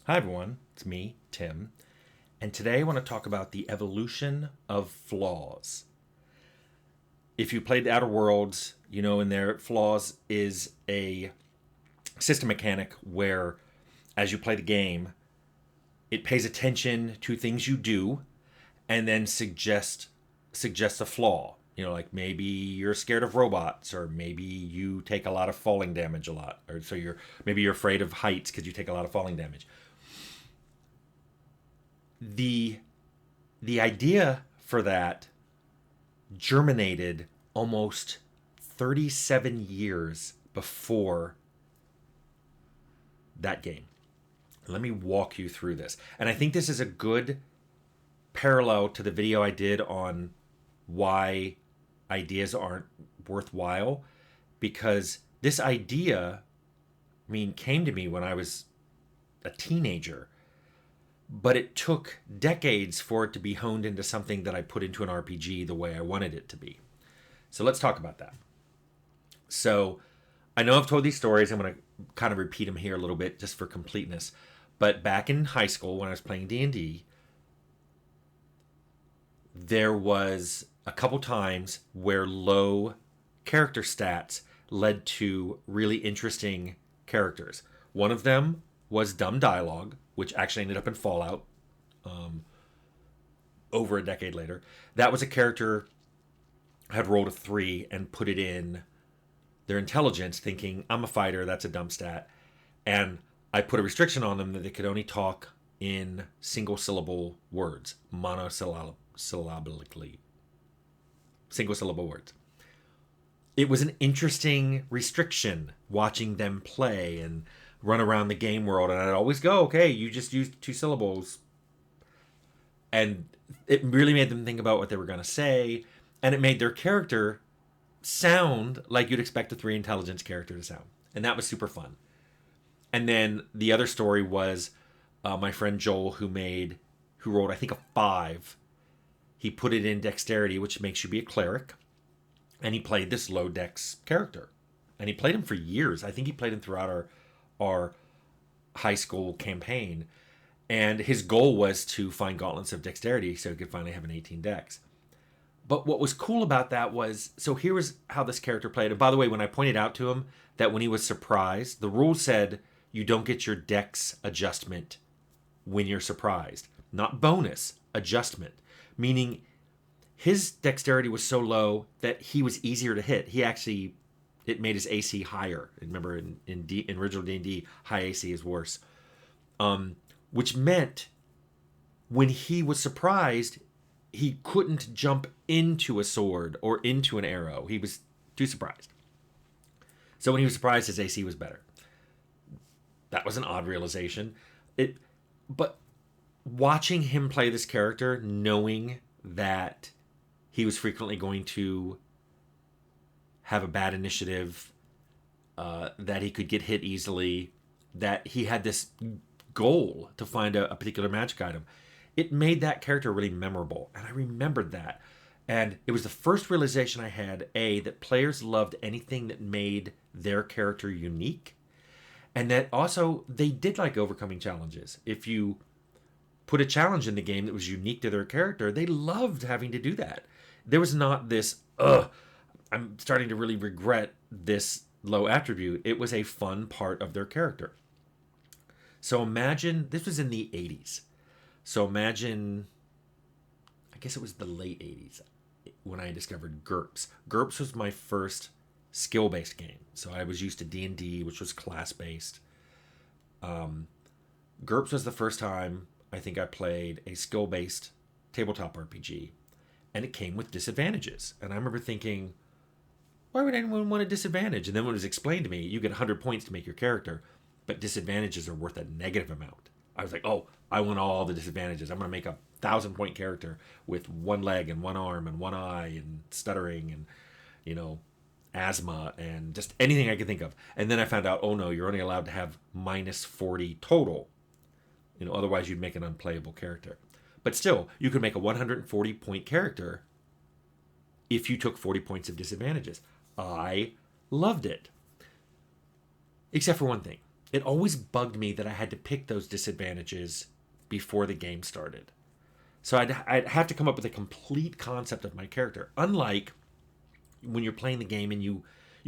Hi, everyone. It's me, Tim. And today I want to talk about the evolution of flaws. If you played the Outer Worlds, you know in there, flaws is a system mechanic where, as you play the game, it pays attention to things you do and then suggests a flaw. Like maybe you're scared of robots, or maybe you take a lot of falling damage a lot, or so you're afraid of heights because you take a lot of falling damage. the the idea for that germinated almost 37 years before that game. Let me walk you through this. And I think this is a good parallel to the video I did on why ideas aren't worthwhile, because this idea, came to me when I was a teenager, but it took decades for it to be honed into something that I put into an RPG the way I wanted it to be. So let's talk about that. So I know I've told these stories. I'm going to kind of repeat them here a little bit just for completeness. But back in high school when I was playing D&D, there was a couple times where low character stats led to really interesting characters. One of them was dumb dialogue, which actually ended up in Fallout over a decade later. That was a character had rolled a 3 and put it in their intelligence, thinking, I'm a fighter, that's a dumb stat. And I put a restriction on them that they could only talk in single syllable words, monosyllabically. Single syllable words. It was an interesting restriction watching them play and run around the game world, and I'd always go, okay, you just used 2 syllables. And it really made them think about what they were going to say, and it made their character sound like you'd expect a 3 intelligence character to sound. And that was super fun. And then the other story was my friend Joel, who rolled, I think, a 5. He put it in dexterity, which makes you be a cleric, and he played this low dex character. And he played him for years. I think he played him throughout our high school campaign. And his goal was to find gauntlets of dexterity so he could finally have an 18 dex. But what was cool about that was, so here was how this character played. And by the way, when I pointed out to him that when he was surprised, the rule said you don't get your dex adjustment when you're surprised. Not bonus, adjustment. Meaning his dexterity was so low that he was easier to hit. It made his AC higher. Remember, in original D&D, high AC is worse. Which meant when he was surprised, he couldn't jump into a sword or into an arrow. He was too surprised. So when he was surprised, his AC was better. That was an odd realization. But watching him play this character, knowing that he was frequently going to have a bad initiative, that he could get hit easily, that he had this goal to find a particular magic item, it made that character really memorable. And I remembered that. And it was the first realization I had, that players loved anything that made their character unique. And that also they did like overcoming challenges. If you put a challenge in the game that was unique to their character, they loved having to do that. There was not this, I'm starting to really regret this low attribute. It was a fun part of their character. So imagine, this was in the 80s. So imagine, I guess it was the late 80s when I discovered GURPS. GURPS was my first skill-based game. So I was used to D&D, which was class-based. GURPS was the first time I think I played a skill-based tabletop RPG. And it came with disadvantages. And I remember thinking, why would anyone want a disadvantage? And then when it was explained to me, you get 100 points to make your character, but disadvantages are worth a negative amount. I was like, oh, I want all the disadvantages. I'm going to make a 1,000-point character with 1 leg and 1 arm and 1 eye and stuttering and, asthma and just anything I could think of. And then I found out, oh no, you're only allowed to have minus 40 total. Otherwise you'd make an unplayable character. But still, you could make a 140-point character if you took 40 points of disadvantages. I loved it. Except for one thing. it always bugged me that I had to pick those disadvantages before the game started. So I'd have to come up with a complete concept of my character. Unlike when you're playing the game and you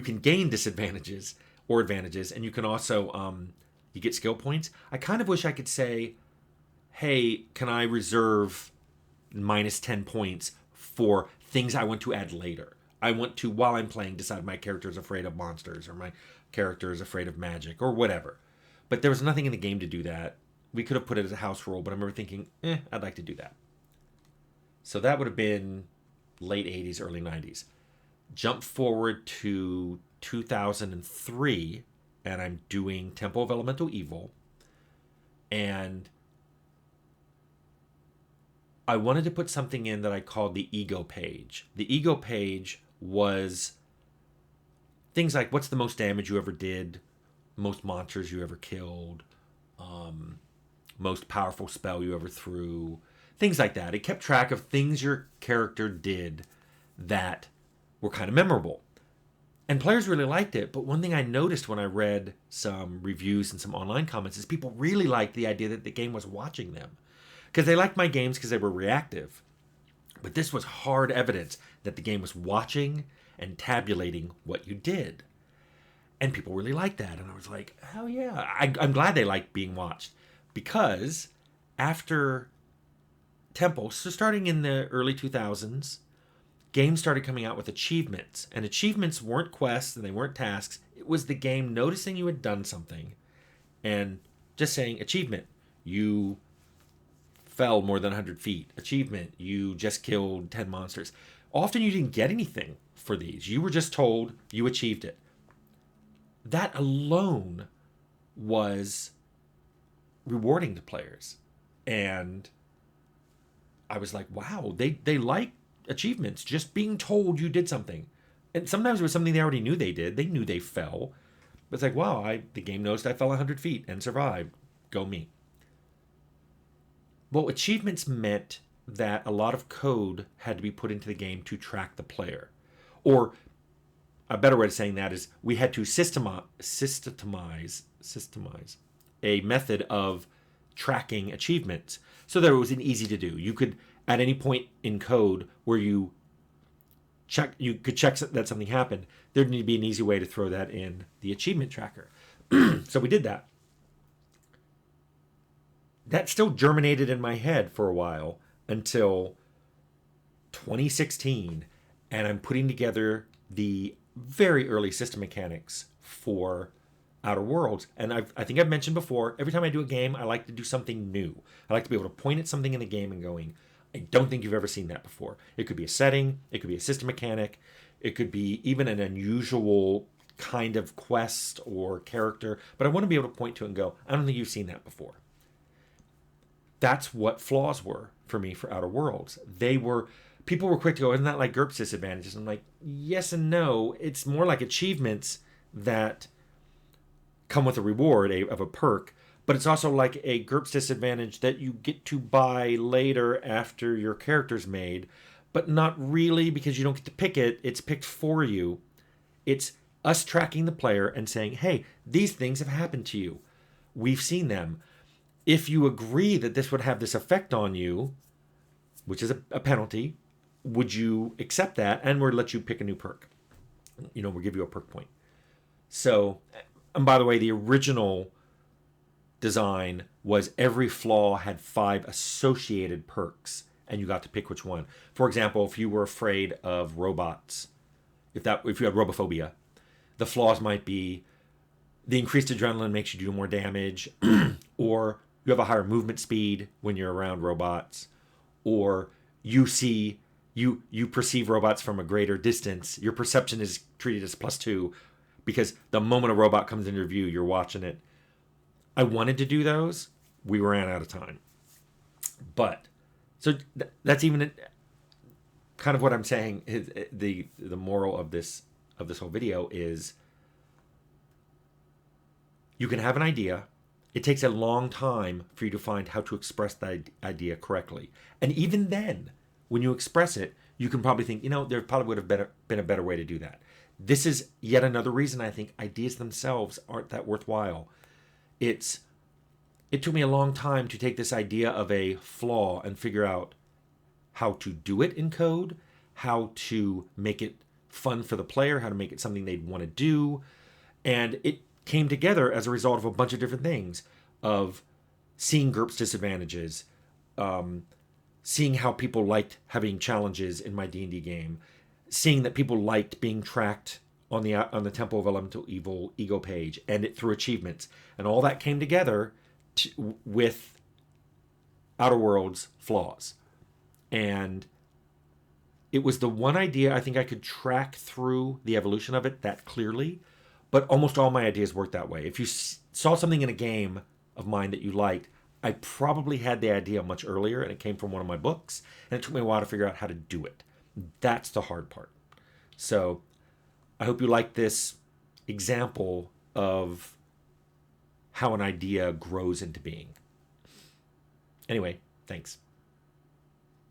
can gain disadvantages or advantages, and you can also you get skill points. I kind of wish I could say, hey, can I reserve -10 points for things I want to add later? I want to, while I'm playing, decide my character is afraid of monsters or my character is afraid of magic or whatever. But there was nothing in the game to do that. We could have put it as a house rule, but I remember thinking, I'd like to do that. So that would have been late 80s, early 90s. Jump forward to 2003, and I'm doing Temple of Elemental Evil. And I wanted to put something in that I called the ego page. The ego page was things like, what's the most damage you ever did, most monsters you ever killed, most powerful spell you ever threw, things like that. It kept track of things your character did that were kind of memorable. And players really liked it, but one thing I noticed when I read some reviews and some online comments is people really liked the idea that the game was watching them. Because they liked my games because they were reactive. But this was hard evidence that the game was watching and tabulating what you did. And people really liked that. And I was like, hell yeah. I'm glad they liked being watched. Because after Temple, so starting in the early 2000s, games started coming out with achievements. And achievements weren't quests and they weren't tasks. It was the game noticing you had done something and just saying, achievement, you fell more than 100 feet. Achievement, you just killed 10 monsters. Often you didn't get anything for these. You were just told you achieved it. That alone was rewarding to players. And I was like, wow, they like achievements. Just being told you did something. And sometimes it was something they already knew they did. They knew they fell. But it's like, wow, the game knows I fell 100 feet and survived. Go me. Well, achievements meant that a lot of code had to be put into the game to track the player. Or a better way of saying that is we had to systemize a method of tracking achievements so that it was easy to do. You could, at any point in code where you could check that something happened, there'd need to be an easy way to throw that in the achievement tracker. So we did that. That still germinated in my head for a while until 2016, and I'm putting together the very early system mechanics for Outer Worlds. And I think I've mentioned before, every time I do a game, I like to do something new. I like to be able to point at something in the game and going, I don't think you've ever seen that before. It could be a setting, it could be a system mechanic, it could be even an unusual kind of quest or character, but I want to be able to point to it and go, I don't think you've seen that before. That's what flaws were for me for Outer Worlds. People were quick to go, isn't that like GURPS disadvantages? I'm like, yes and no. It's more like achievements that come with a reward of a perk, but it's also like a GURPS disadvantage that you get to buy later after your character's made, but not really because you don't get to pick it. It's picked for you. It's us tracking the player and saying, hey, these things have happened to you. We've seen them. If you agree that this would have this effect on you, which is a penalty, would you accept that? And we'll let you pick a new perk. We'll give you a perk point. So, and by the way, the original design was every flaw had 5 associated perks, and you got to pick which one. For example, if you were afraid of robots, if you had robophobia, the flaws might be the increased adrenaline makes you do more damage, or you have a higher movement speed when you're around robots, or you perceive robots from a greater distance. Your perception is treated as +2 because the moment a robot comes into view, you're watching it. I wanted to do those. We ran out of time. But so that's even kind of what I'm saying. The moral of this whole video is you can have an idea. It takes a long time for you to find how to express that idea correctly. And even then, when you express it, you can probably think, there probably would have been a better way to do that. This is yet another reason I think ideas themselves aren't that worthwhile. It took me a long time to take this idea of a flaw and figure out how to do it in code, how to make it fun for the player, how to make it something they'd want to do. And it came together as a result of a bunch of different things, of seeing GURPS disadvantages, seeing how people liked having challenges in my D&D game, seeing that people liked being tracked on the Temple of Elemental Evil ego page, and it through achievements. And all that came together with Outer Worlds flaws. And it was the one idea I think I could track through the evolution of it that clearly, but almost all my ideas worked that way. If you saw something in a game of mine that you liked, I probably had the idea much earlier, and it came from one of my books, and it took me a while to figure out how to do it. That's the hard part. So I hope you like this example of how an idea grows into being. Anyway, thanks.